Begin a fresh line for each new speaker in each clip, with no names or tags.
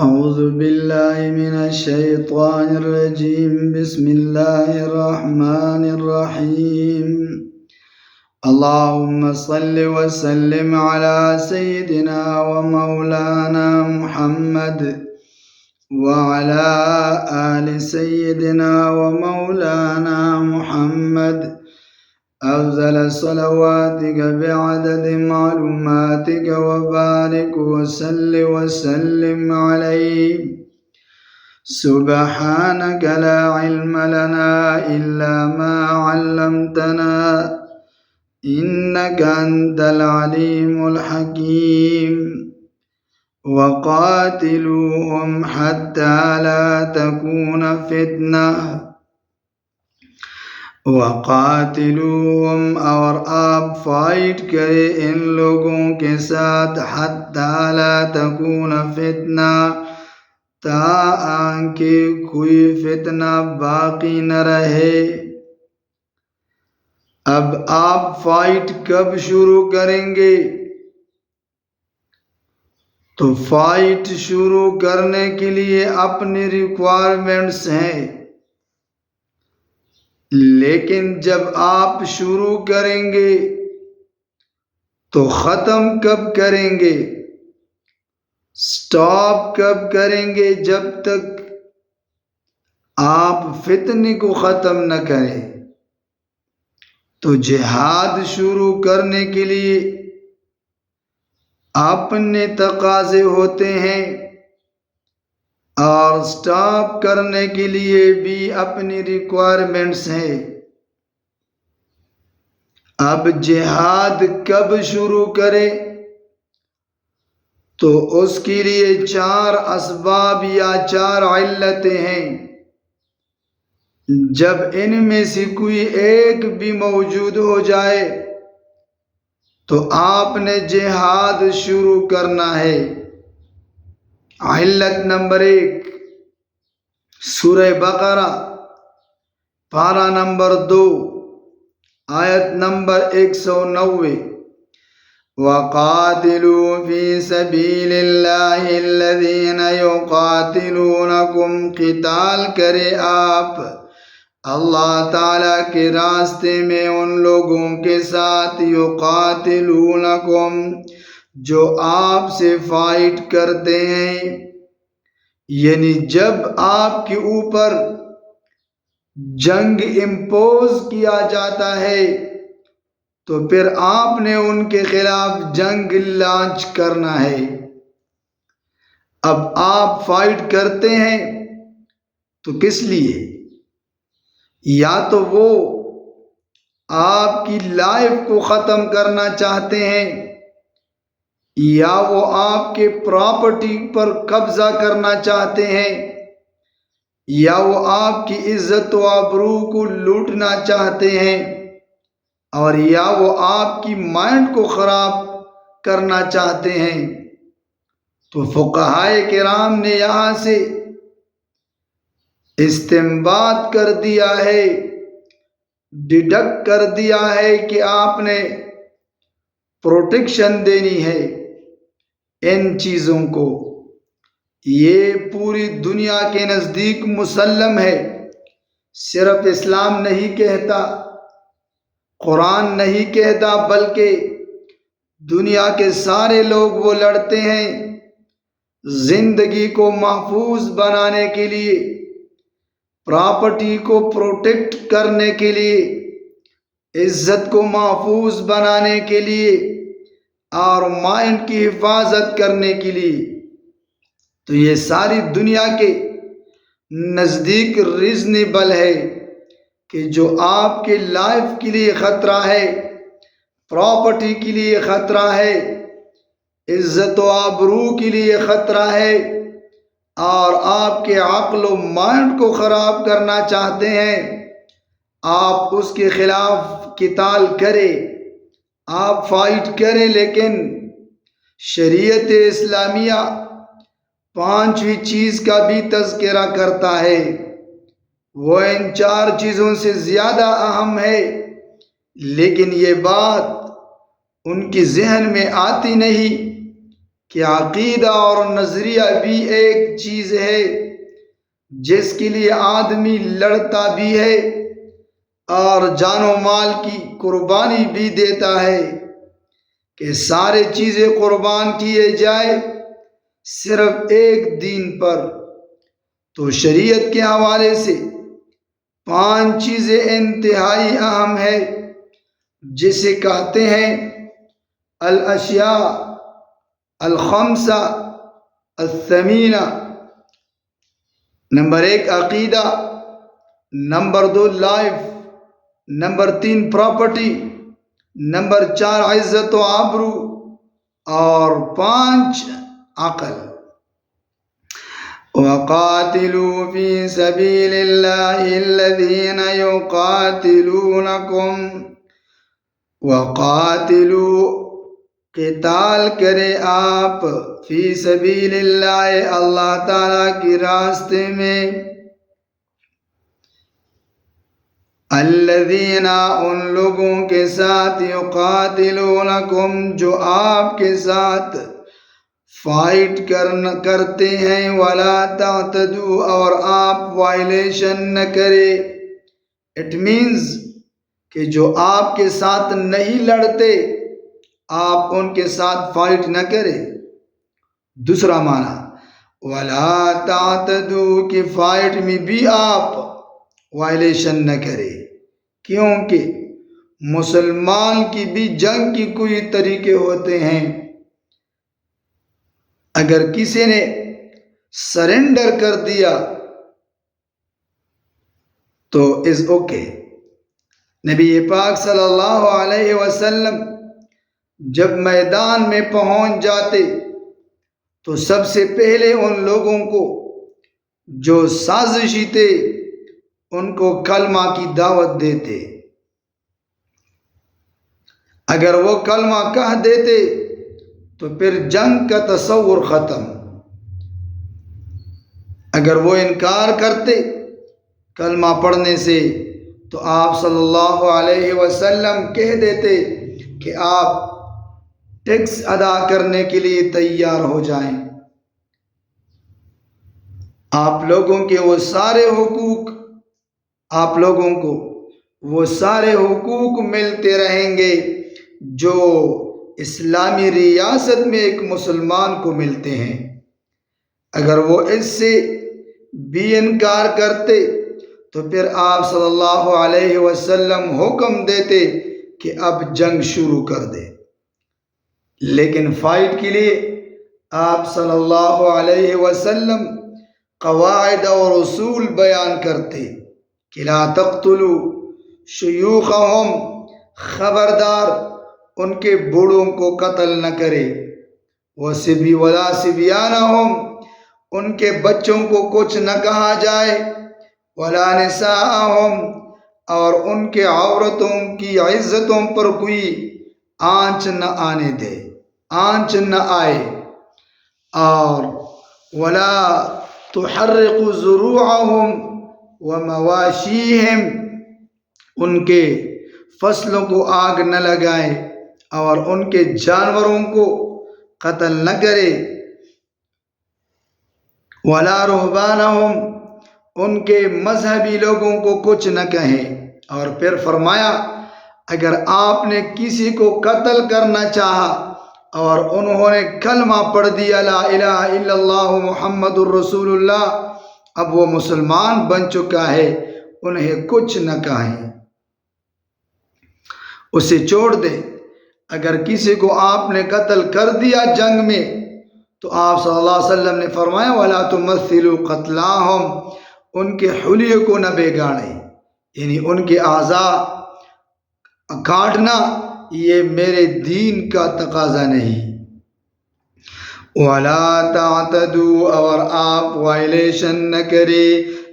أعوذ بالله من الشيطان الرجيم. بسم الله الرحمن الرحيم. اللهم صل وسلم على سيدنا ومولانا محمد وعلى آل سيدنا ومولانا محمد أفضل صلواتك بعدد معلوماتك وبارك وسلم عليه. سبحانك لا علم لنا إلا ما علمتنا إنك أنت العليم الحكيم. وقاتلوهم حتى لا تكون فتنة وقاتلوهم اور آپ فائٹ کرے ان لوگوں کے ساتھ حتی لا تکون فتنہ تاکہ کوئی فتنہ باقی نہ رہے. اب آپ فائٹ کب شروع کریں گے؟ تو فائٹ شروع کرنے کے لیے اپنی ریکوائرمنٹس ہیں، لیکن جب آپ شروع کریں گے تو ختم کب کریں گے؟ سٹاپ کب کریں گے؟ جب تک آپ فتنے کو ختم نہ کریں. تو جہاد شروع کرنے کے لیے اپنے تقاضے ہوتے ہیں اور سٹاپ کرنے کے لیے بھی اپنی ریکوائرمنٹس ہیں. اب جہاد کب شروع کرے؟ تو اس کے لیے 4 اسباب یا 4 علتیں ہیں. جب ان میں سے کوئی ایک بھی موجود ہو جائے تو آپ نے جہاد شروع کرنا ہے. علت نمبر 1 سورہ بقرہ پارہ نمبر 2 آیت نمبر 190. وَقَاتِلُوا فِي سَبِيلِ اللَّهِ الَّذِينَ يُقَاتِلُونَكُمْ قتال کرے آپ اللہ تعالیٰ کے راستے میں ان لوگوں کے ساتھ یقاتلونکم جو آپ سے فائٹ کرتے ہیں. یعنی جب آپ کے اوپر جنگ امپوز کیا جاتا ہے تو پھر آپ نے ان کے خلاف جنگ لانچ کرنا ہے. اب آپ فائٹ کرتے ہیں تو کس لیے؟ یا تو وہ آپ کی لائف کو ختم کرنا چاہتے ہیں، یا وہ آپ کے پراپرٹی پر قبضہ کرنا چاہتے ہیں، یا وہ آپ کی عزت و آبرو کو لوٹنا چاہتے ہیں، اور یا وہ آپ کی مائنڈ کو خراب کرنا چاہتے ہیں. تو فقہائے کرام نے یہاں سے استنباط کر دیا ہے، ڈیڈکٹ کر دیا ہے کہ آپ نے پروٹیکشن دینی ہے ان چیزوں کو. یہ پوری دنیا کے نزدیک مسلم ہے. صرف اسلام نہیں کہتا، قرآن نہیں کہتا، بلکہ دنیا کے سارے لوگ وہ لڑتے ہیں زندگی کو محفوظ بنانے کے لیے، پراپرٹی کو پروٹیکٹ کرنے کے لیے، عزت کو محفوظ بنانے کے لیے اور مائنڈ کی حفاظت کرنے کے لیے. تو یہ ساری دنیا کے نزدیک ریزنیبل ہے کہ جو آپ کے لائف کے لیے خطرہ ہے، پراپرٹی کے لیے خطرہ ہے، عزت و آبرو کے لیے خطرہ ہے، اور آپ کے عقل و مائنڈ کو خراب کرنا چاہتے ہیں، آپ اس کے خلاف قتال کریں، آپ فائٹ کریں. لیکن شریعت اسلامیہ 5ویں چیز کا بھی تذکرہ کرتا ہے. وہ ان 4 چیزوں سے زیادہ اہم ہے، لیکن یہ بات ان کی ذہن میں آتی نہیں کہ عقیدہ اور نظریہ بھی ایک چیز ہے جس کے لیے آدمی لڑتا بھی ہے اور جان و مال کی قربانی بھی دیتا ہے کہ سارے چیزیں قربان کیے جائے صرف ایک دین پر۔ تو شریعت کے حوالے سے 5 چیزیں انتہائی اہم ہے جسے کہتے ہیں الاشیاء الخمسہ الثمینہ۔ نمبر 1 عقیدہ، number 2 life, number 3 property, number 4 عزت و آبرو، اور 5 عقل۔ وَقَاتِلُوا فِي سَبِيلِ اللَّهِ الَّذِينَ يُقَاتِلُونَكُمْ وَقَاتِلُوا قتال کرے آپ فی سبیل اللہ اللہ تعالیٰ کے راستے میں، الذین ان لوگوں کے ساتھ یقاتلونکم جو آپ کے ساتھ فائٹ کرتے ہیں، ولا تعتدوا اور آپ وائلیشن نہ کرے۔ اٹ مینز کہ جو آپ کے ساتھ نہیں لڑتے آپ ان کے ساتھ فائٹ نہ کرے۔ دوسرا معنی ولا تعتدوا کہ فائٹ میں بھی آپ وائلیشن نہ کرے، کیونکہ مسلمان کی بھی جنگ کی کوئی طریقے ہوتے ہیں۔ اگر کسی نے سرنڈر کر دیا تو از اوکے۔ نبی پاک صلی اللہ علیہ وسلم جب میدان میں پہنچ جاتے تو سب سے پہلے ان لوگوں کو جو سازشی تھے ان کو کلمہ کی دعوت دیتے۔ اگر وہ کلمہ کہہ دیتے تو پھر جنگ کا تصور ختم۔ اگر وہ انکار کرتے کلمہ پڑھنے سے تو آپ صلی اللہ علیہ وسلم کہہ دیتے کہ آپ ٹیکس ادا کرنے کے لیے تیار ہو جائیں۔ آپ لوگوں کے وہ سارے حقوق، آپ لوگوں کو وہ سارے حقوق ملتے رہیں گے جو اسلامی ریاست میں ایک مسلمان کو ملتے ہیں۔ اگر وہ اس سے بھی انکار کرتے تو پھر آپ صلی اللہ علیہ وسلم حکم دیتے کہ اب جنگ شروع کر دے۔ لیکن فائٹ کے لیے آپ صلی اللہ علیہ وسلم قواعد اور اصول بیان کرتے کہ لا تقتلوا شیوخہم، خبردار ان کے بوڑھوں کو قتل نہ کرے، ولا صبیانہم، ان کے بچوں کو کچھ نہ کہا جائے، ولا نساءہم، اور ان کے عورتوں کی عزتوں پر کوئی آنچ نہ آنے دے، آنچ نہ آئے، اور ولا تحرقوا ضروعہم ومواشیہم، ان کے فصلوں کو آگ نہ لگائے اور ان کے جانوروں کو قتل نہ کرے، ولا رہبانہم، ان کے مذہبی لوگوں کو کچھ نہ کہیں۔ اور پھر فرمایا اگر آپ نے کسی کو قتل کرنا چاہا اور انہوں نے کلمہ پڑھ دیا لا الہ الا اللہ محمد الرسول اللہ، اب وہ مسلمان بن چکا ہے، انہیں کچھ نہ کہیں، اسے چھوڑ دے۔ اگر کسی کو آپ نے قتل کر دیا جنگ میں تو آپ صلی اللہ علیہ وسلم نے فرمایا وَلَا تُمَثِّلُوا قَتْلَاهُمْ، ان کے حلیے کو نہ بگاڑیں، یعنی ان کے اعضاء کاٹنا یہ میرے دین کا تقاضا نہیں۔ وَلَا تَعْتَدُوا، اور آپ وائلیشن نہ کرے،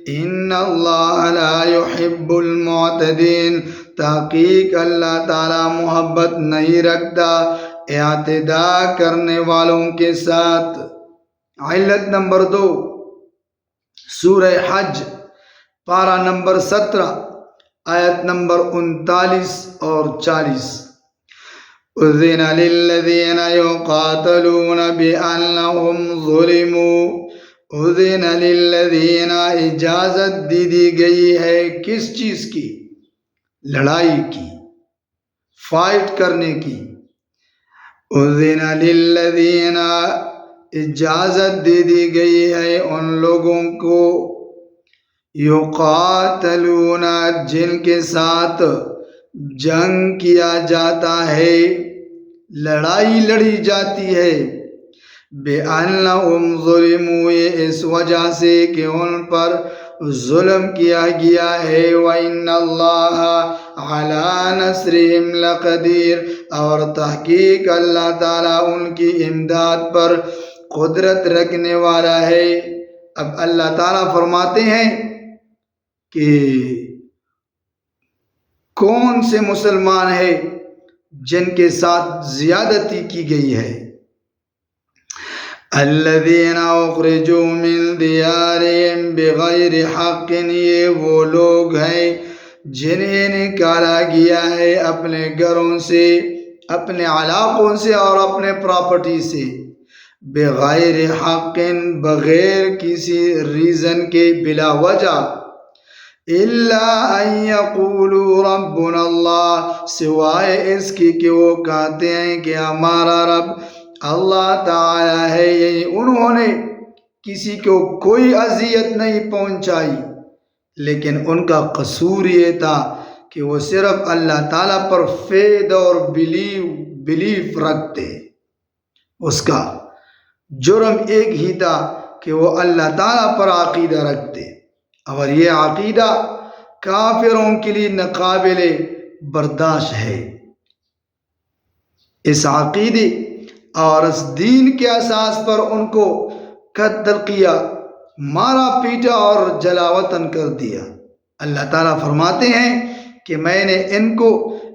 إِنَّ اللَّهَ لَا يُحِبُّ الْمُعْتَدِينَ، تحقیق اللہ تعالیٰ محبت نہیں رکھتا اعتداء کرنے والوں کے ساتھ۔ علت نمبر 2 سورہ حج پارہ نمبر 17 آیت نمبر 39 اور 40۔ اذن للذین یقاتلون بأنہم ظلموا، اذن للذین اجازت دی گئی ہے کس چیز کی؟ لڑائی کی، فائٹ کرنے کی۔ اذن للذین اجازت دی گئی ہے ان لوگوں کو، یقاتلون جن کے ساتھ جنگ کیا جاتا ہے، لڑائی لڑی جاتی ہے، بِأَنَّهُمْ ظُلِمُوا، یہ اس وجہ سے کہ ان پر ظلم کیا گیا ہے، وَإِنَّ اللَّهَ عَلَى نَصْرِهِمْ لَقَدِيرٌ، اور تحقیق اللہ تعالیٰ ان کی امداد پر قدرت رکھنے والا ہے۔ اب اللہ تعالیٰ فرماتے ہیں کہ کون سے مسلمان ہیں جن کے ساتھ زیادتی کی گئی ہے؟ الذین اخرجوا من دیارہم بغیر حق، یہ وہ لوگ ہیں جنہیں نکالا گیا ہے اپنے گھروں سے، اپنے علاقوں سے اور اپنے پراپرٹی سے، بغیر حق، بغیر کسی ریزن کے، بلا وجہ، الا ان یقولوا ربنا اللہ، سوائے اس کی کہ وہ کہتے ہیں کہ ہمارا رب اللہ تعالی ہے۔ یعنی انہوں نے کسی کو کوئی اذیت نہیں پہنچائی، لیکن ان کا قصور یہ تھا کہ وہ صرف اللہ تعالیٰ پر فید اور بلیف رکھتے۔ اس کا جرم ایک ہی تھا کہ وہ اللہ تعالیٰ پر عقیدہ رکھتے، اور یہ عقیدہ کافروں کے لیے ناقابل برداشت ہے۔ اس عقیدے اور اس دین کے اساس پر ان کو قتل کیا، مارا پیٹا اور جلا وطن کر دیا۔ اللہ تعالیٰ فرماتے ہیں کہ میں نے ان کو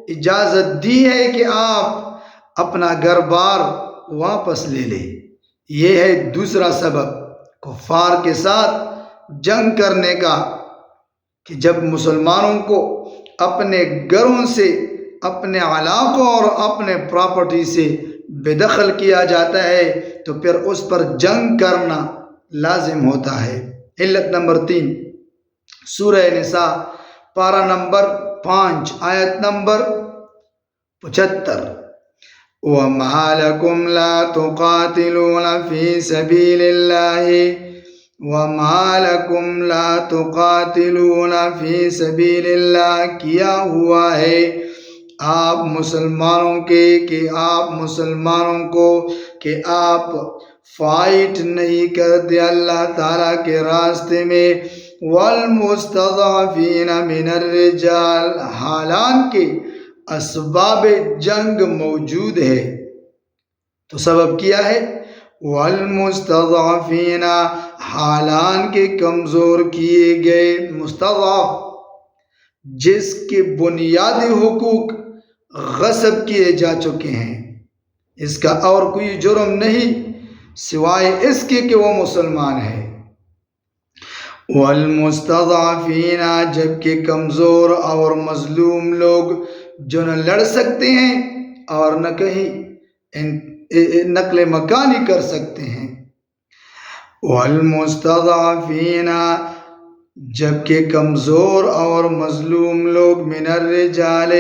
اجازت دی ہے کہ آپ اپنا گھر بار واپس لے لیں۔ یہ ہے دوسرا سبب کفار کے ساتھ جنگ کرنے کا، کہ جب مسلمانوں کو اپنے گھروں سے، اپنے علاقوں اور اپنے پراپرٹی سے بے دخل کیا جاتا ہے تو پھر اس پر جنگ کرنا لازم ہوتا ہے۔ علت نمبر 3، سورہ نساء پارہ نمبر 5 آیت نمبر 75۔ وَمَا لَكُمْ لَا تُقَاتِلُونَ فِي سَبِيلِ اللَّهِ، وَمَا لَكُمْ لَا تُقَاتِلُونَ فِي سَبِيلِ اللَّهِ، کیا ہوا ہے آپ مسلمانوں کو کہ آپ فائٹ نہیں کرتے اللہ تعالیٰ کے راستے میں، والمستضعفین من الرجال، حالانکہ اسباب جنگ موجود ہے۔ تو سبب کیا ہے؟ والمستضعفین، حالانکہ کمزور کیے گئے، مستضعف جس کے بنیادی حقوق غصب کیے جا چکے ہیں، اس کا اور کوئی جرم نہیں سوائے اس کے کہ وہ مسلمان ہے۔ والمستضعفین، جبکہ کمزور اور مظلوم لوگ جو نہ لڑ سکتے ہیں اور نہ کہیں نقل مکانی کر سکتے ہیں۔ والمستضعفین، جبکہ کمزور اور مظلوم لوگ، من الرجال،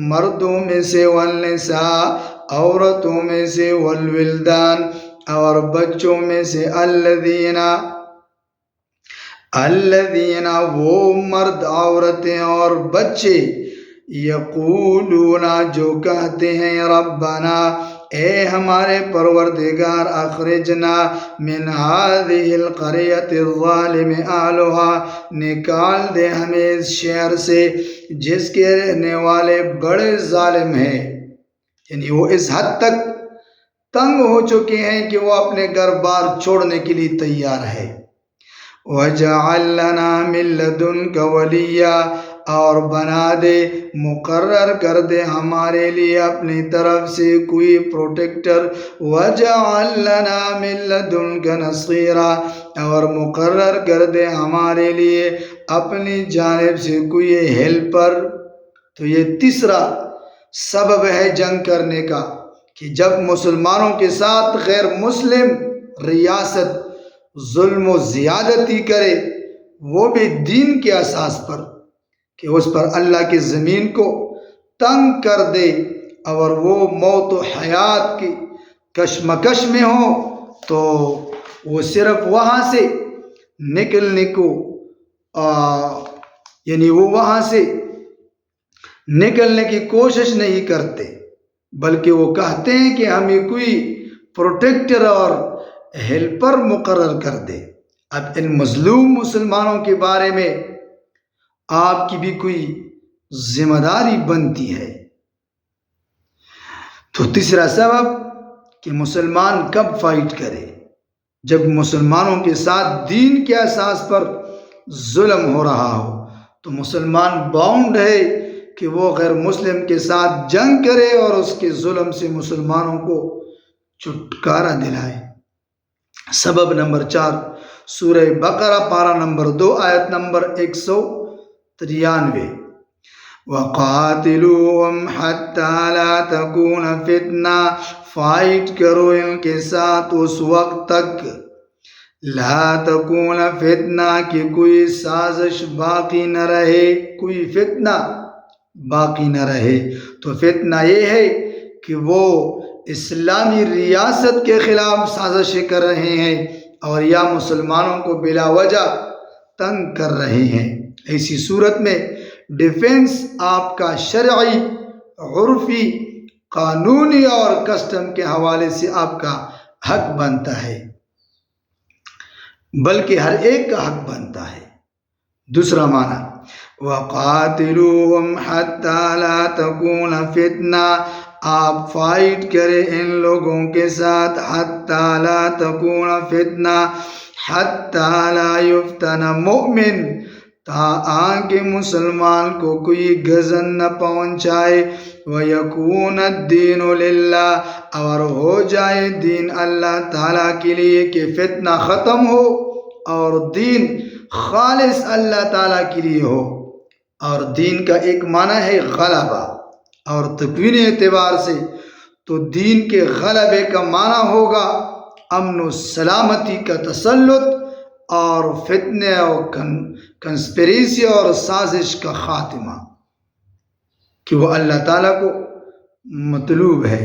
مردوں میں سے، والنساء، عورتوں میں سے، والولدان، اور بچوں میں سے، الذین، وہ مرد، عورتیں اور بچے، یقولون، جو کہتے ہیں، ربنا، اے ہمارے پروردگار، اخرجنا من هذه القریۃ الظالم اہلها، نکال دے ہمیں اس شہر سے جس کے رہنے والے بڑے ظالم ہیں۔ یعنی وہ اس حد تک تنگ ہو چکے ہیں کہ وہ اپنے گھر بار چھوڑنے کے لیے تیار ہے۔ وَجَعَلْ لَنَا مِن لَّدُنْكَ وَلِيًّا، اور بنا دے، مقرر کر دے ہمارے لیے اپنی طرف سے کوئی پروٹیکٹر، وَجَعَلْ لَنَا مِن لَّدُنْكَ نَصِيرًا، اور مقرر کر دے ہمارے لیے اپنی جانب سے کوئی ہیلپر۔ تو یہ تیسرا سبب ہے جنگ کرنے کا کہ جب مسلمانوں کے ساتھ غیر مسلم ریاست ظلم و زیادتی کرے، وہ بھی دین کے اساس پر، کہ اس پر اللہ کی زمین کو تنگ کر دے اور وہ موت و حیات کی کشمکش میں ہو، تو وہ صرف وہاں سے نکلنے کو یعنی وہ وہاں سے نکلنے کی کوشش نہیں کرتے، بلکہ وہ کہتے ہیں کہ ہمیں کوئی پروٹیکٹر اور ہیلپر مقرر کر دے۔ اب ان مظلوم مسلمانوں کے بارے میں آپ کی بھی کوئی ذمہ داری بنتی ہے۔ تو تیسرا سبب کہ مسلمان کب فائٹ کرے، جب مسلمانوں کے ساتھ دین کے اساس پر ظلم ہو رہا ہو، تو مسلمان باؤنڈ ہے کہ وہ غیر مسلم کے ساتھ جنگ کرے اور اس کے ظلم سے مسلمانوں کو چھٹکارا دلائے۔ سبب نمبر 4، سورہ بقرہ پارہ نمبر 2 آیت نمبر 193، وَقَاتِلُوهُمْ حَتَّى لَا تَكُونَ فِتْنَةٌ، فائٹ کرو ان کے ساتھ اس وقت تک، لا تکون فتنہ، کہ کوئی سازش باقی نہ رہے، کوئی فتنہ باقی نہ رہے۔ تو فتنہ یہ ہے کہ وہ اسلامی ریاست کے خلاف سازشیں کر رہے ہیں اور یا مسلمانوں کو بلا وجہ تنگ کر رہے ہیں۔ ایسی صورت میں ڈیفنس آپ کا شرعی، عرفی، قانونی اور کسٹم کے حوالے سے آپ کا حق بنتا ہے، بلکہ ہر ایک کا حق بنتا ہے۔ دوسرا معنی، وَقَاتِلُوهُمْ حَتَّى لَا تَكُونَ فِتْنَةٌ، آپ فائٹ کریں ان لوگوں کے ساتھ، حَتَّى لَا تَكُونَ فِتْنَةٌ، حَتَّى لَا يُفْتَنَ مُؤْمِن، تاکہ مسلمان کو کوئی گزن نہ پہنچائے، وَيَكُونَ الدِّينُ لِلَّهِ، اور ہو جائے دین اللہ تعالیٰ کے لیے، کہ فتنہ ختم ہو اور دین خالص اللہ تعالیٰ کے لیے ہو۔ اور دین کا ایک معنی ہے غلبہ، اور تکوینی اعتبار سے تو دین کے غلبے کا معنی ہوگا امن و سلامتی کا تسلط اور فتنے اور کنسپریسی اور سازش کا خاتمہ، کہ وہ اللہ تعالیٰ کو مطلوب ہے۔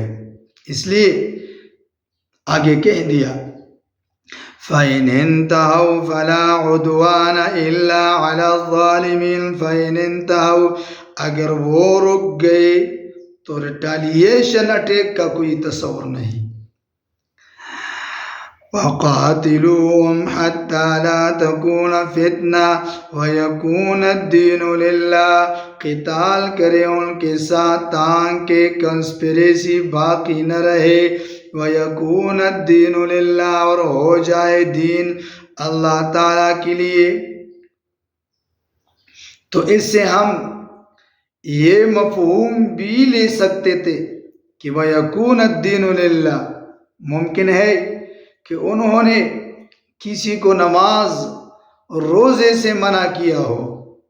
اس لیے آگے کہہ دیا، فَإِنِ انْتَهَوْا فَلَا عُدْوَانَ إِلَّا عَلَى الظَّالِمِينَ، فَإِنِ انْتَهَوْا، اگر وہ رک گئے تو ریٹیلیشن اٹیک کا کوئی تصور نہیں۔ وَقَاتِلُوهُمْ حَتَّى لَا تَكُونَ فِتْنَةٌ وَيَكُونَ الدِّينُ لِلَّهِ، قتال کرے ان کے ساتھ تاکہ کنسپریسی باقی نہ رہے، وَيَكُونَ الدِّينُ لِلَّهِ، اور ہو جائے دین اللہ تعالیٰ کے لیے۔ تو اس سے ہم یہ مفہوم بھی لے سکتے تھے کہ وَيَكُونَ الدِّينُ لِلَّهِ، ممکن ہے کہ انہوں نے کسی کو نماز روزے سے منع کیا ہو،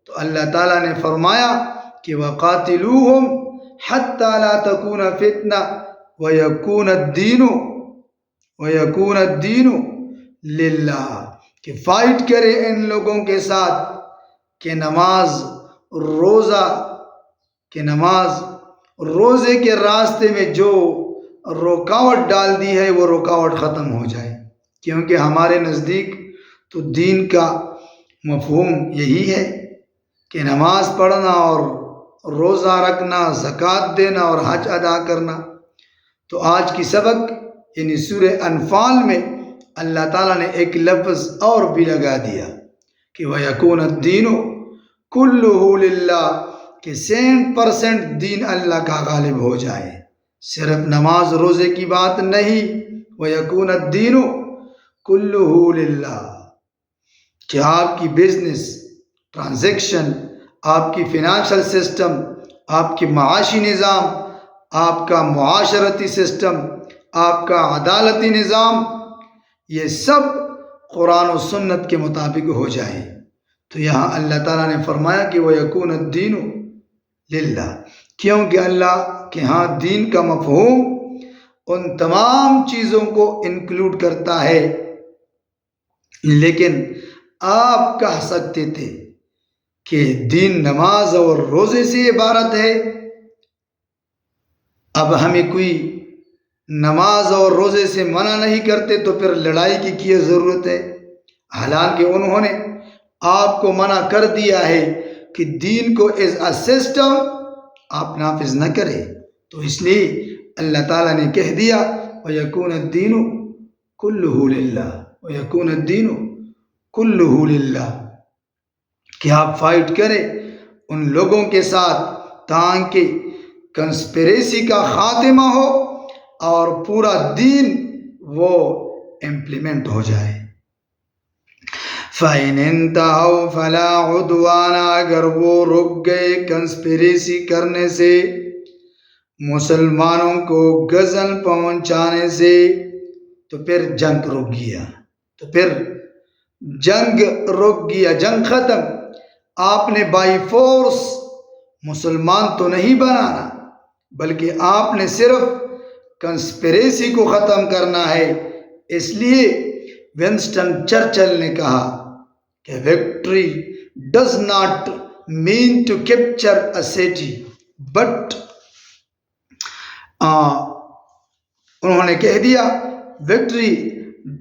تو اللہ تعالیٰ نے فرمایا کہ وَقَاتِلُوهُمْ حَتَّى لَا تَكُونَ فِتْنَةٌ وَيَكُونَ الدِّينُ لِلَّهِ، کہ فائٹ کرے ان لوگوں کے ساتھ کہ روزے کے راستے میں جو رکاوٹ ڈال دی ہے وہ رکاوٹ ختم ہو جائے، کیونکہ ہمارے نزدیک تو دین کا مفہوم یہی ہے کہ نماز پڑھنا اور روزہ رکھنا، زکوٰۃ دینا اور حج ادا کرنا۔ تو آج کی سبق یعنی سورہ انفال میں اللہ تعالیٰ نے ایک لفظ اور بھی لگا دیا کہ وَيَكُونَ الدِّينُ كُلُّهُ لِلَّهِ، کہ 100% دین اللہ کا غالب ہو جائے، صرف نماز روزے کی بات نہیں، وَيَكُونَ الدِّينُ كُلُّهُ لِلَّهِ، کہ آپ کی بزنس ٹرانزیکشن، آپ کی فائنانشل سسٹم، آپ کی معاشی نظام، آپ کا معاشرتی سسٹم، آپ کا عدالتی نظام، یہ سب قرآن و سنت کے مطابق ہو جائے۔ تو یہاں اللہ تعالیٰ نے فرمایا کہ وَيَكُونَ الدِّينُ لِلَّهِ، کیونکہ اللہ کہ ہاں دین کا مفہوم ان تمام چیزوں کو انکلوڈ کرتا ہے، لیکن آپ کہہ سکتے تھے کہ دین نماز اور روزے سے عبارت ہے۔ اب ہمیں کوئی نماز اور روزے سے منع نہیں کرتے تو پھر لڑائی کی کیا ضرورت ہے؟ حالانکہ انہوں نے آپ کو منع کر دیا ہے کہ دین کو ایز اے سسٹم آپ نافذ نہ کرے، تو اس لیے اللہ تعالیٰ نے کہہ دیا وَيَكُونَ الدِّينُ كُلُّهُ لِلَّهِ وَيَكُونَ الدِّينُ كُلُّهُ لِلَّهِ کہ آپ فائٹ کریں ان لوگوں کے ساتھ تاکہ کنسپریسی کا خاتمہ ہو اور پورا دین وہ امپلیمنٹ ہو جائے۔ فَإِنِ انْتَهَوْا فَلَا عُدْوَانَ اگر وہ رک گئے کنسپریسی کرنے سے، مسلمانوں کو غزل پہنچانے سے، تو پھر جنگ رک گیا، تو پھر جنگ رک گیا، جنگ ختم۔ آپ نے بائی فورس مسلمان تو نہیں بنانا، بلکہ آپ نے صرف کنسپریسی کو ختم کرنا ہے۔ اس لیے ونسٹن چرچل نے کہا کہ victory does not mean to capture a city but انہوں نے کہہ دیا victory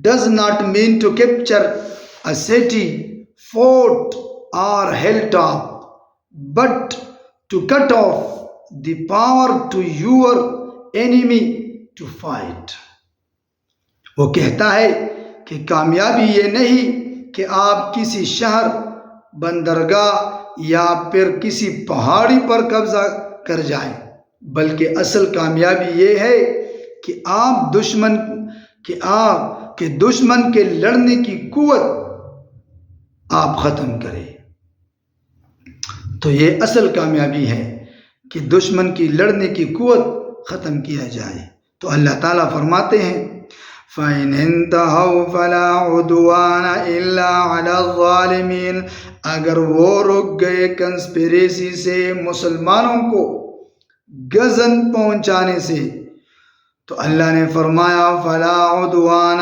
does not mean to capture a city fort اور hill top but to cut off the power to your enemy to fight. وہ کہتا ہے کہ کامیابی یہ نہیں کہ آپ کسی شہر، بندرگاہ یا پھر کسی پہاڑی پر قبضہ کر جائیں، بلکہ اصل کامیابی یہ ہے کہ آپ دشمن کے لڑنے کی قوت آپ ختم کریں۔ تو یہ اصل کامیابی ہے کہ دشمن کی لڑنے کی قوت ختم کیا جائے۔ تو اللہ تعالیٰ فرماتے ہیں فَإِنْ انْتَهَوْا فَلَا عُدْوَانَ إِلَّا عَلَى الظَّالِمِينَ اگر وہ رک گئے کنسپریسی سے، مسلمانوں کو غزن پہنچانے سے، تو اللہ نے فرمایا فَلَا عُدْوَانَ،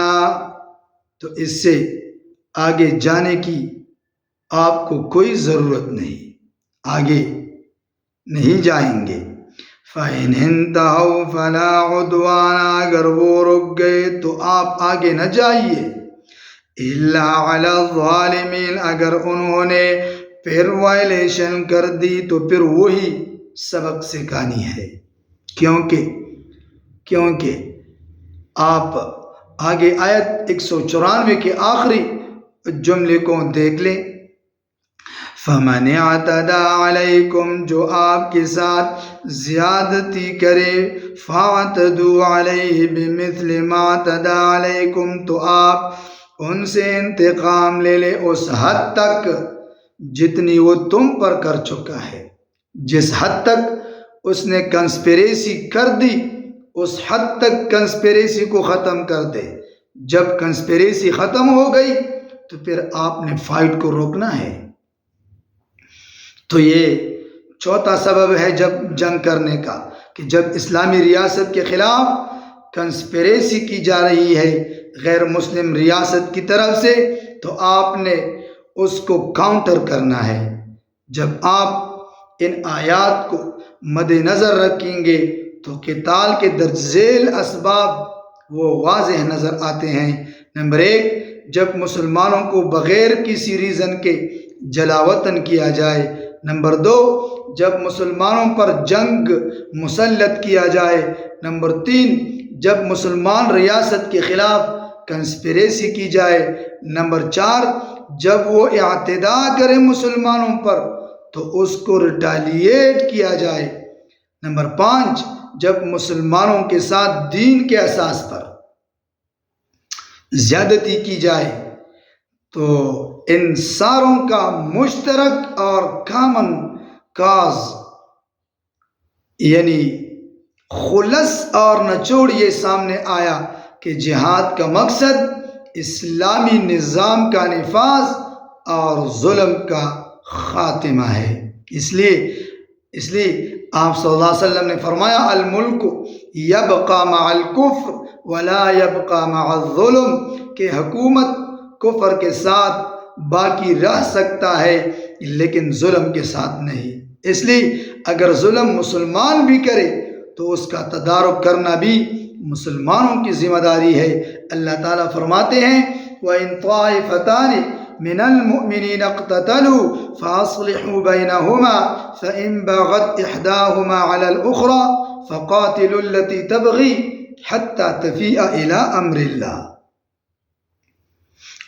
تو اس سے آگے جانے کی آپ کو کوئی ضرورت نہیں، آگے نہیں جائیں گے۔ فَإِنْ انْتَهَوْا فَلَا عُدْوَانَ اگر وہ رک گئے تو آپ آگے نہ جائیے، إِلَّا عَلَى الظَّالِمِينَ اگر انہوں نے پھر وائلیشن کر دی تو پھر وہی سبق سکھانی ہے، کیونکہ آپ آگے آیت 194 کے آخری جملے کو دیکھ لیں فَمَنِ اعْتَدَىٰ عَلَيْكُمْ جو آپ کے ساتھ زیادتی کرے فَاعْتَدُوا عَلَيْهِ بِمِثْلِ مَا اعْتَدَىٰ عَلَيْكُمْ تو آپ ان سے انتقام لے لے اس حد تک جتنی وہ تم پر کر چکا ہے۔ جس حد تک اس نے کنسپریسی کر دی اس حد تک کنسپریسی کو ختم کر دے۔ جب کنسپریسی ختم ہو گئی تو پھر آپ نے فائٹ کو روکنا ہے۔ تو یہ چوتھا سبب ہے جب جنگ کرنے کا، کہ جب اسلامی ریاست کے خلاف کنسپریسی کی جا رہی ہے غیر مسلم ریاست کی طرف سے، تو آپ نے اس کو کاؤنٹر کرنا ہے۔ جب آپ ان آیات کو مد نظر رکھیں گے تو قتال کے درج ذیل اسباب وہ واضح نظر آتے ہیں۔ نمبر 1، جب مسلمانوں کو بغیر کسی ریزن کے جلا وطن کیا جائے۔ نمبر 2، جب مسلمانوں پر جنگ مسلط کیا جائے۔ نمبر 3، جب مسلمان ریاست کے خلاف کنسپریسی کی جائے۔ نمبر 4، جب وہ اعتداء کرے مسلمانوں پر تو اس کو ریٹیلیٹ کیا جائے۔ نمبر 5، جب مسلمانوں کے ساتھ دین کے اساس پر زیادتی کی جائے۔ تو ان ساروں کا مشترک اور کامن کاز یعنی خلص اور نچوڑ یہ سامنے آیا کہ جہاد کا مقصد اسلامی نظام کا نفاذ اور ظلم کا خاتمہ ہے۔ اس لیے آپ صلی اللہ علیہ وسلم نے فرمایا الملک یبقى مع الکفر ولا يبقى مع الظلم، کہ حکومت کفر کے ساتھ باقی رہ سکتا ہے لیکن ظلم کے ساتھ نہیں۔ اس لیے اگر ظلم مسلمان بھی کرے تو اس کا تدارک کرنا بھی مسلمانوں کی ذمہ داری ہے۔ اللہ تعالیٰ فرماتے ہیں وَإِن طَائِفَتَانِ مِنَ الْمُؤْمِنِينَ اقْتَتَلُوا فَأَصْلِحُوا بَيْنَهُمَا فَإِن بَغَتْ إِحْدَاهُمَا عَلَى الْأُخْرَى فَقَاتِلُوا الَّتِي تَبْغِي حَتَّى تَفِيءَ إِلَى أَمْرِ اللَّهِ۔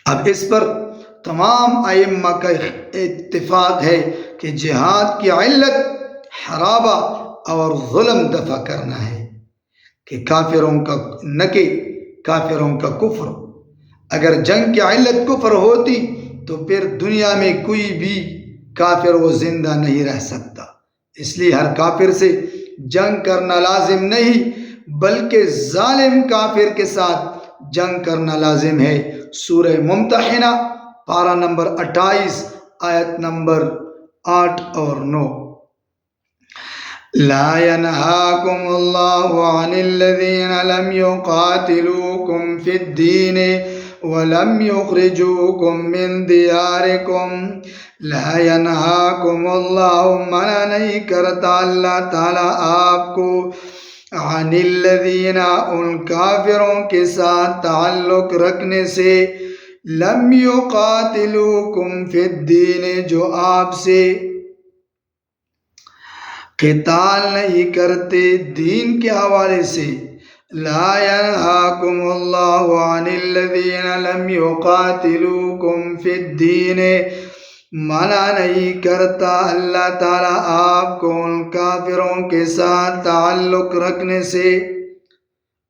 اب اس پر تمام ائمہ کا اتفاق ہے کہ جہاد کی علت حرابہ اور ظلم دفع کرنا ہے، کہ کافروں کا نہ کہ کافروں کا کفر۔ اگر جنگ کی علت کفر ہوتی تو پھر دنیا میں کوئی بھی کافر وہ زندہ نہیں رہ سکتا۔ اس لیے ہر کافر سے جنگ کرنا لازم نہیں بلکہ ظالم کافر کے ساتھ جنگ کرنا لازم ہے۔ سورہ ممتحنہ پارہ نمبر 28 آیت نمبر 8 اور 9۔ لا ينهاكم الله عن الذين لم يقاتلوكم في الدين ولم يخرجوكم من دياركم۔ لا ينهاكم اللہ، منع نہیں کرتا اللہ تعالیٰ آپ کو، عن الذین، ان کافروں کے ساتھ تعلق رکھنے سے، لم یقاتلوکم فی الدین، جو آپ سے قتال نہیں کرتے دین کے حوالے سے۔ لا ینہاکم اللہ عن الذین لم یقاتلوکم فی الدین، منع نہیں کرتا اللہ تعالیٰ آپ کو ان کافروں کے ساتھ تعلق رکھنے سے۔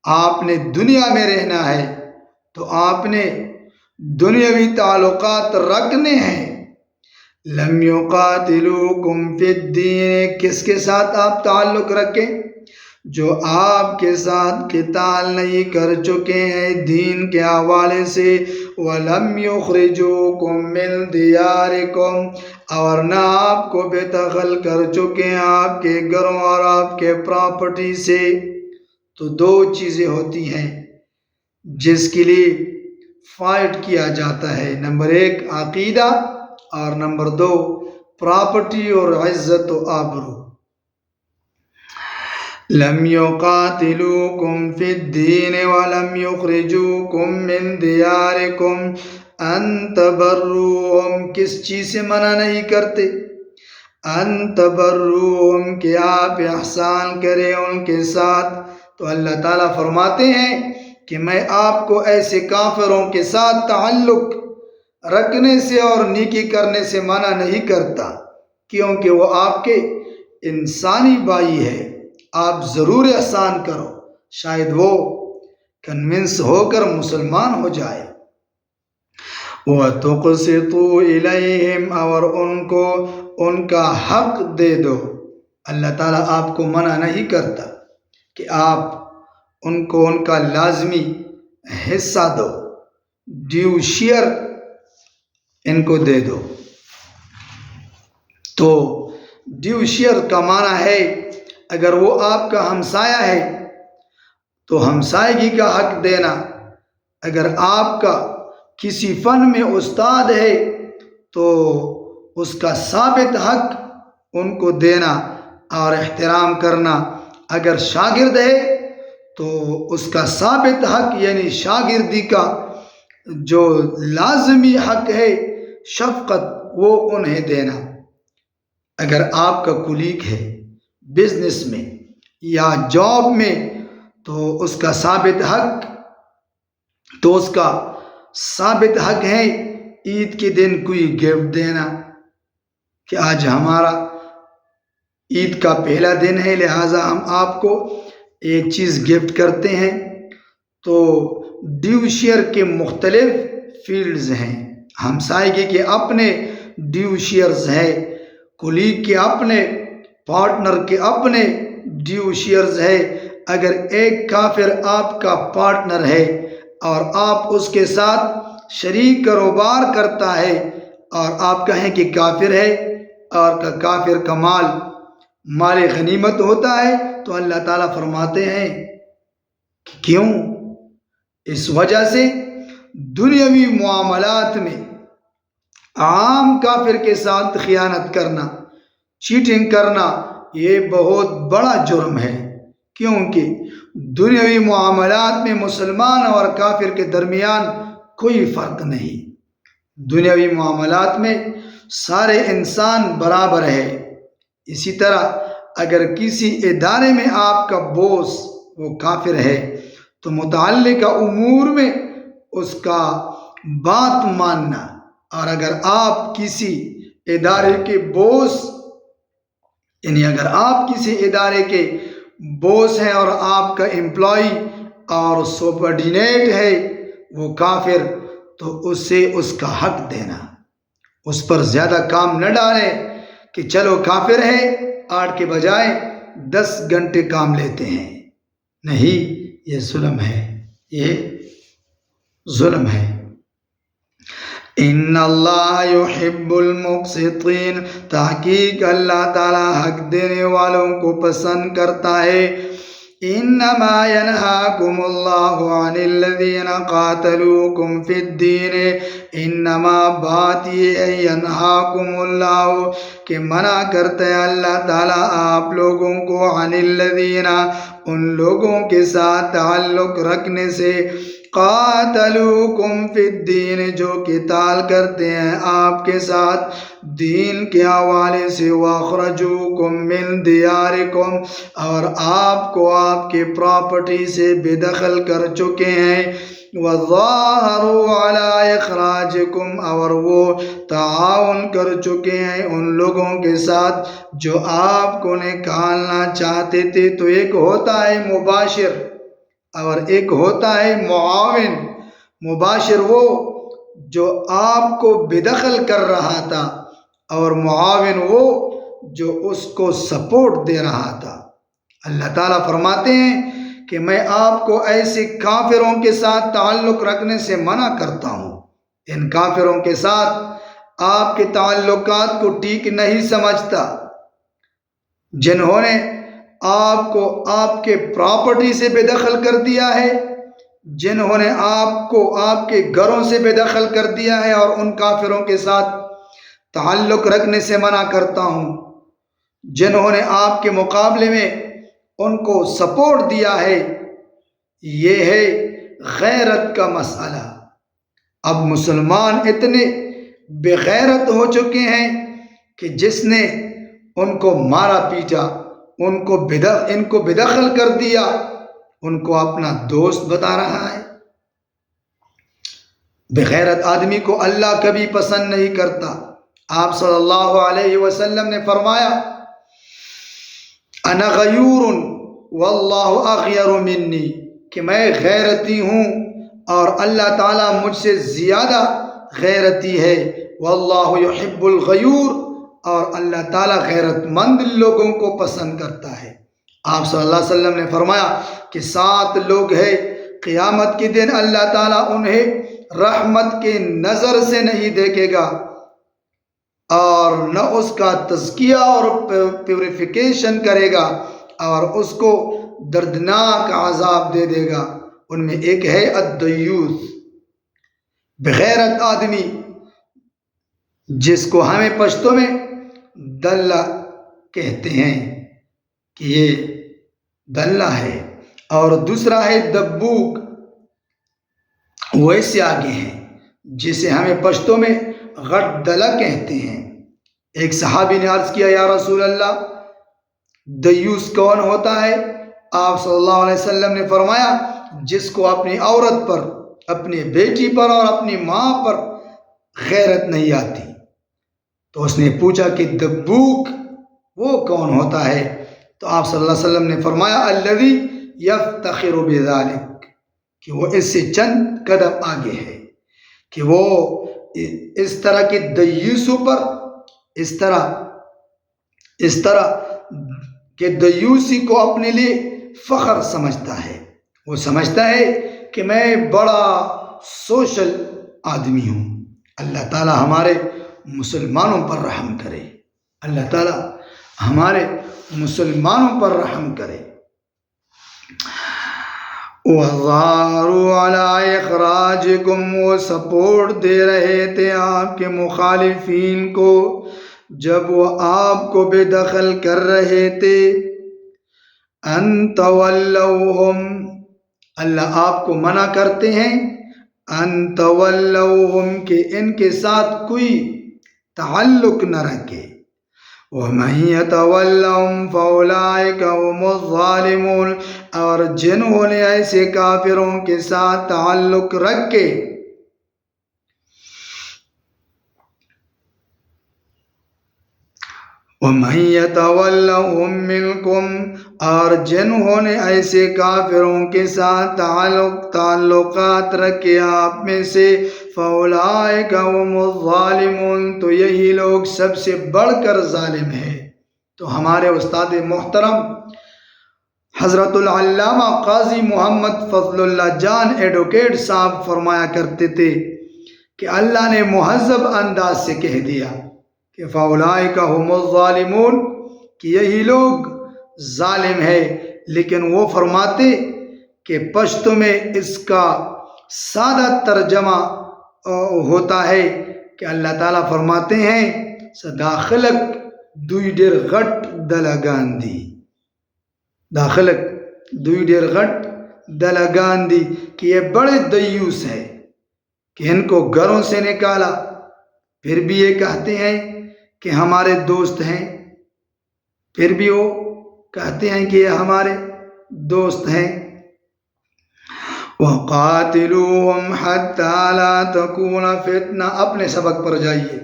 آپ نے دنیا میں رہنا ہے تو آپ نے دنیاوی تعلقات رکھنے ہیں۔ لم یقاتلوکم فی الدین، کس کے ساتھ آپ تعلق رکھیں؟ جو آپ کے ساتھ قتال نہیں کر چکے ہیں دین کے حوالے سے۔ وَلَمْ يُخْرِجُوكُم مِّن دِيَارِكُمْ، اور نہ آپ کو بے دخل کر چکے ہیں آپ کے گھروں اور آپ کے پراپرٹی سے۔ تو دو چیزیں ہوتی ہیں جس کے لیے فائٹ کیا جاتا ہے، نمبر 1 عقیدہ اور نمبر 2 پراپرٹی اور عزت و آبرو۔ لم یقاتلوکم فی الدین ولم یخرجوکم من دیارکم ان تبروہم، کس چیز سے منع نہیں کرتے؟ ان تبروہم، کہ آپ احسان کریں ان کے ساتھ۔ تو اللہ تعالیٰ فرماتے ہیں کہ میں آپ کو ایسے کافروں کے ساتھ تعلق رکھنے سے اور نیکی کرنے سے منع نہیں کرتا، کیونکہ وہ آپ کے انسانی بھائی ہے۔ آپ ضرور احسان کرو، شاید وہ کنونس ہو کر مسلمان ہو جائے۔ وَتُقْسِطُوا إِلَيْهِمْ، اور ان کو ان کا حق دے دو۔ اللہ تعالیٰ آپ کو منع نہیں کرتا کہ آپ ان کو ان کا لازمی حصہ دو، ڈیو شیئر ان کو دے دو۔ تو ڈیو شیئر کا معنی ہے اگر وہ آپ کا ہمسایہ ہے تو ہمسایگی کا حق دینا، اگر آپ کا کسی فن میں استاد ہے تو اس کا ثابت حق ان کو دینا اور احترام کرنا، اگر شاگرد ہے تو اس کا ثابت حق یعنی شاگردی کا جو لازمی حق ہے شفقت وہ انہیں دینا۔ اگر آپ کا کولیگ ہے بزنس میں یا جاب میں تو اس کا ثابت حق ہے عید کے دن کوئی گفٹ دینا، کہ آج ہمارا عید کا پہلا دن ہے لہٰذا ہم آپ کو ایک چیز گفٹ کرتے ہیں۔ تو ڈیو شیئر کے مختلف فیلڈز ہیں، ہمسائیگی کے اپنے ڈیو شیئرز ہیں، کولیگ کے اپنے، پارٹنر کے اپنے ڈیو شیئرز ہے۔ اگر ایک کافر آپ کا پارٹنر ہے اور آپ اس کے ساتھ شریک کاروبار کرتا ہے اور آپ کہیں کہ کافر ہے اور کافر کا مال مال غنیمت ہوتا ہے تو اللہ تعالیٰ فرماتے ہیں کہ کیوں؟ اس وجہ سے دنیاوی معاملات میں عام کافر کے ساتھ خیانت کرنا، چیٹنگ کرنا، یہ بہت بڑا جرم ہے، کیونکہ دنیاوی معاملات میں مسلمان اور کافر کے درمیان کوئی فرق نہیں۔ دنیاوی معاملات میں سارے انسان برابر ہے۔ اسی طرح اگر کسی ادارے میں آپ کا باس وہ کافر ہے تو متعلقہ امور میں اس کا بات ماننا، اور اگر آپ کسی ادارے کے باس اگر آپ کسی ادارے کے باس ہیں اور آپ کا امپلائی اور سپرڈینیٹ ہے وہ کافر، تو اسے اس کا حق دینا، اس پر زیادہ کام نہ ڈالیں کہ چلو کافر ہے 8 کے بجائے 10 گھنٹے کام لیتے ہیں۔ نہیں، یہ ظلم ہے، یہ ظلم ہے۔ ان اللہ یحب المقسطین، تحقیق اللہ تعالیٰ حق دینے والوں کو پسند کرتا ہے۔ انما ینہاکم اللہ عن الذین قاتلوکم فی الدین، انما بات یہ ہے ینہاکم اللہ کہ منع کرتا ہے اللہ تعالیٰ آپ لوگوں کو، عن الذین ان لوگوں کے ساتھ تعلق رکھنے سے، قاتلوکم فی الدین جو قتال کرتے ہیں آپ کے ساتھ دین کے حوالے سے، واخرجوکم من دیارکم اور آپ کو آپ کے پراپرٹی سے بے دخل کر چکے ہیں، وظاہروا علی اخراجکم اور وہ تعاون کر چکے ہیں ان لوگوں کے ساتھ جو آپ کو نکالنا چاہتے تھے۔ تو ایک ہوتا ہے مباشر اور ایک ہوتا ہے معاون۔ مباشر وہ جو آپ کو بے دخل کر رہا تھا، اور معاون وہ جو اس کو سپورٹ دے رہا تھا۔ اللہ تعالیٰ فرماتے ہیں کہ میں آپ کو ایسے کافروں کے ساتھ تعلق رکھنے سے منع کرتا ہوں، ان کافروں کے ساتھ آپ کے تعلقات کو ٹھیک نہیں سمجھتا، جنہوں نے آپ کو آپ کے پراپرٹی سے بے دخل کر دیا ہے، جنہوں نے آپ کو آپ کے گھروں سے بے دخل کر دیا ہے، اور ان کافروں کے ساتھ تعلق رکھنے سے منع کرتا ہوں جنہوں نے آپ کے مقابلے میں ان کو سپورٹ دیا ہے۔ یہ ہے غیرت کا مسئلہ۔ اب مسلمان اتنے بے غیرت ہو چکے ہیں کہ جس نے ان کو مارا پیٹا، ان کو بے دخل کر دیا، ان کو اپنا دوست بتا رہا ہے۔ بے غیرت آدمی کو اللہ کبھی پسند نہیں کرتا۔ آپ صلی اللہ علیہ وسلم نے فرمایا، انا غیور واللہ اغیر منی، کہ میں غیرتی ہوں اور اللہ تعالیٰ مجھ سے زیادہ غیرتی ہے۔ واللہ یحب الغیور، اور اللہ تعالیٰ غیرت مند لوگوں کو پسند کرتا ہے۔ آپ صلی اللہ علیہ وسلم نے فرمایا کہ 7 لوگ ہیں قیامت کے دن اللہ تعالیٰ انہیں رحمت کے نظر سے نہیں دیکھے گا، اور نہ اس کا تزکیہ اور پیوریفیکیشن کرے گا، اور اس کو دردناک عذاب دے دے گا۔ ان میں ایک ہے الدیوث، بغیرت آدمی، جس کو ہمیں پشتو میں دلہ کہتے ہیں کہ یہ دلہ ہے، اور دوسرا ہے دبوک، وہ اس سے آگے ہیں، جسے ہمیں پشتو میں غٹ دلہ کہتے ہیں۔ ایک صحابی نے عرض کیا، یا رسول اللہ دیوس کون ہوتا ہے؟ آپ صلی اللہ علیہ وسلم نے فرمایا، جس کو اپنی عورت پر، اپنی بیٹی پر اور اپنی ماں پر غیرت نہیں آتی۔ تو اس نے پوچھا کہ دبوک وہ کون ہوتا ہے؟ تو آپ صلی اللہ علیہ وسلم نے فرمایا، الذی یفتخر بذلک، کہ وہ اس سے چند قدم آگے ہے، کہ وہ اس طرح کے دیوسوں پر، اس طرح کہ دیوسی کو اپنے لیے فخر سمجھتا ہے۔ وہ سمجھتا ہے کہ میں بڑا سوشل آدمی ہوں۔ اللہ تعالیٰ ہمارے مسلمانوں پر رحم کرے، اللہ تعالیٰ ہمارے مسلمانوں پر رحم کرے۔ وَظَهَرُوا عَلَىٰ إِخْرَاجِكُمْ، وہ سپورٹ دے رہے تھے آپ کے مخالفین کو جب وہ آپ کو بے دخل کر رہے تھے۔ أَن تَوَلَّوْهُمْ، اللہ آپ کو منع کرتے ہیں أَن تَوَلَّوْهُمْ کہ ان کے ساتھ کوئی تعلق نہ رکھے۔ وَمَن يَتَوَلَّهُمْ فَأُولَٰئِكَ هُمُ الظَّالِمُونَ، اور جنہوں نے ایسے کافروں کے ساتھ تعلق رکھے وَمَن يَتَوَلَّهُم مِّنكُمْ، اور جنہوں نے ایسے کافروں کے ساتھ تعلقات رکھے آپ میں سے، فَأُولَٰئِكَ هُمُ الظَّالِمُونَ، تو یہی لوگ سب سے بڑھ کر ظالم ہیں۔ تو ہمارے استاد محترم حضرت العلامہ قاضی محمد فضل اللہ جان ایڈوکیٹ صاحب فرمایا کرتے تھے کہ اللہ نے مہذب انداز سے کہہ دیا کہ فَأُولَٰئِكَ هُمُ الظَّالِمُونَ، کہ یہی لوگ ظالم ہے، لیکن وہ فرماتے کہ پشتو میں اس کا سادہ ترجمہ ہوتا ہے کہ اللہ تعالیٰ فرماتے ہیں داخلک دوی ڈیر غٹ دلگان دی، داخلک دوی ڈیر غٹ دلگان دی، کہ یہ بڑے دیوس ہے کہ ان کو گھروں سے نکالا، پھر بھی یہ کہتے ہیں کہ ہمارے دوست ہیں، پھر بھی وہ کہتے ہیں کہ یہ ہمارے دوست ہیں۔ وَقَاتِلُوهُمْ حَتَّىٰ لَا تَكُونَ فِتْنَةٌ، اپنے سبق پر جائیے۔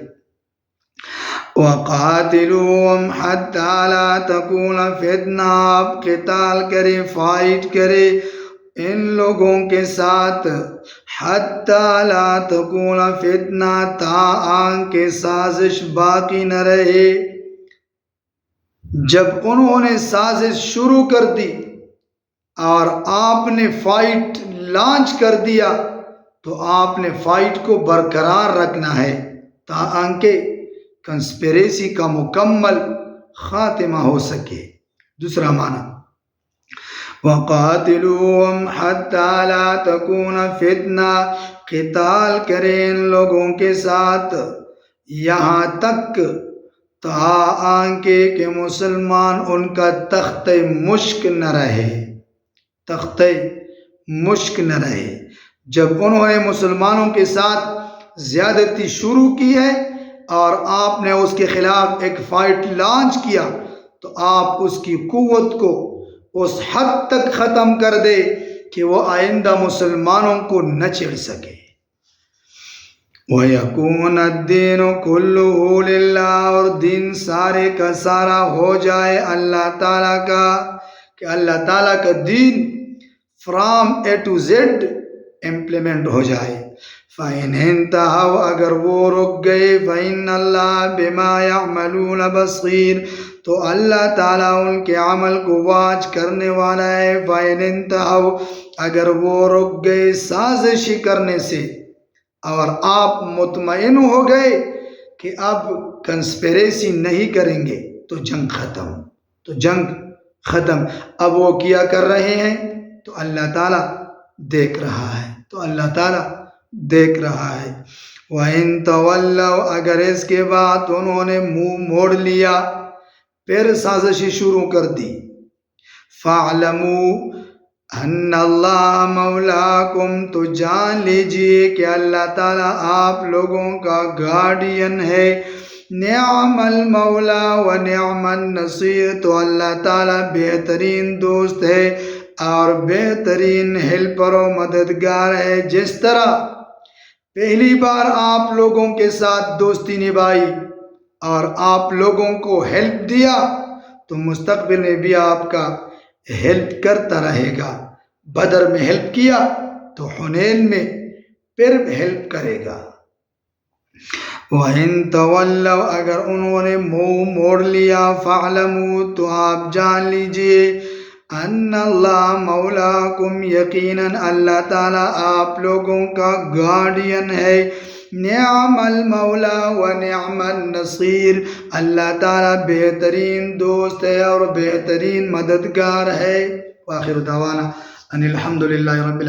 وَقَاتِلُوهُمْ حَتَّىٰ لَا تَكُونَ فِتْنَةٌ، آپ قتال کرے، فائٹ کرے ان لوگوں کے ساتھ، حَتَّىٰ لَا تَكُونَ فِتْنَةٌ، تاآں کہ سازش باقی نہ رہے۔ جب انہوں نے سازش شروع کر دی اور آپ نے فائٹ لانچ کر دیا تو آپ نے فائٹ کو برقرار رکھنا ہے تاکہ کنسپریسی کا مکمل خاتمہ ہو سکے۔ دوسرا معنی وَقَاتِلُوهُمْ حَتَّىٰ لَا تَكُونَ فِتْنَةٌ، قتال کریں ان لوگوں کے ساتھ یہاں تک تاکہ کہ مسلمان ان کا تخت مشک نہ رہے، تخت مشک نہ رہے۔ جب انہوں نے مسلمانوں کے ساتھ زیادتی شروع کی ہے اور آپ نے اس کے خلاف ایک فائٹ لانچ کیا تو آپ اس کی قوت کو اس حد تک ختم کر دے کہ وہ آئندہ مسلمانوں کو نہ چھیڑ سکے۔ وَيَكُونَ الدِّينُ كُلُّهُ لِلَّهِ، اور دین سارے کا سارا ہو جائے اللہ تعالیٰ کا، کہ اللہ تعالیٰ کا دین from A to Z implement ہو جائے۔ فَإِنْ انْتَهَوْا، اگر وہ رک گئے، فَإِنَّ اللَّهَ بِمَا يَعْمَلُونَ بَصِيرٌ، تو اللہ تعالیٰ ان کے عمل کو واچ کرنے والا ہے۔ فَإِنْ انْتَهَوْا، اگر وہ رک گئے سازش کرنے سے اور آپ مطمئن ہو گئے کہ اب کنسپریسی نہیں کریں گے تو جنگ ختم، تو جنگ ختم۔ اب وہ کیا کر رہے ہیں تو اللہ تعالیٰ دیکھ رہا ہے، تو اللہ تعالیٰ دیکھ رہا ہے۔ وَإِن تَوَلَّوْا، اگر اس کے بعد انہوں نے منہ موڑ لیا، پھر سازشی شروع کر دی، فَاعْلَمُوا أَنَّ اللَّهَ مَوْلَاكُمْ، تو جان لیجئے کہ اللہ تعالیٰ آپ لوگوں کا گارڈین ہے۔ نعم المولا و نعم النصیر، تو اللہ تعالیٰ بہترین دوست ہے اور بہترین ہیلپر و مددگار ہے۔ جس طرح پہلی بار آپ لوگوں کے ساتھ دوستی نبھائی اور آپ لوگوں کو ہیلپ دیا تو مستقبل میں بھی آپ کا ہیلپ کرتا رہے گا۔ بدر میں ہیلپ کیا تو حنین میں پھر ہیلپ کرے گا۔ وَإِن تَوَلَّوْا، اگر انہوں نے منہ موڑ لیا، فَاعْلَمُوا، تو آپ جان لیجئے، أَنَّ اللَّهَ مَوْلَاكُمْ، یقیناً اللہ تعالیٰ آپ لوگوں کا گارڈین ہے۔ نعم المولا و نعم النصیر، اللہ تعالیٰ بہترین دوست ہے اور بہترین مددگار ہے۔ وآخر دعوانا ان الحمدللہ رب العالمین۔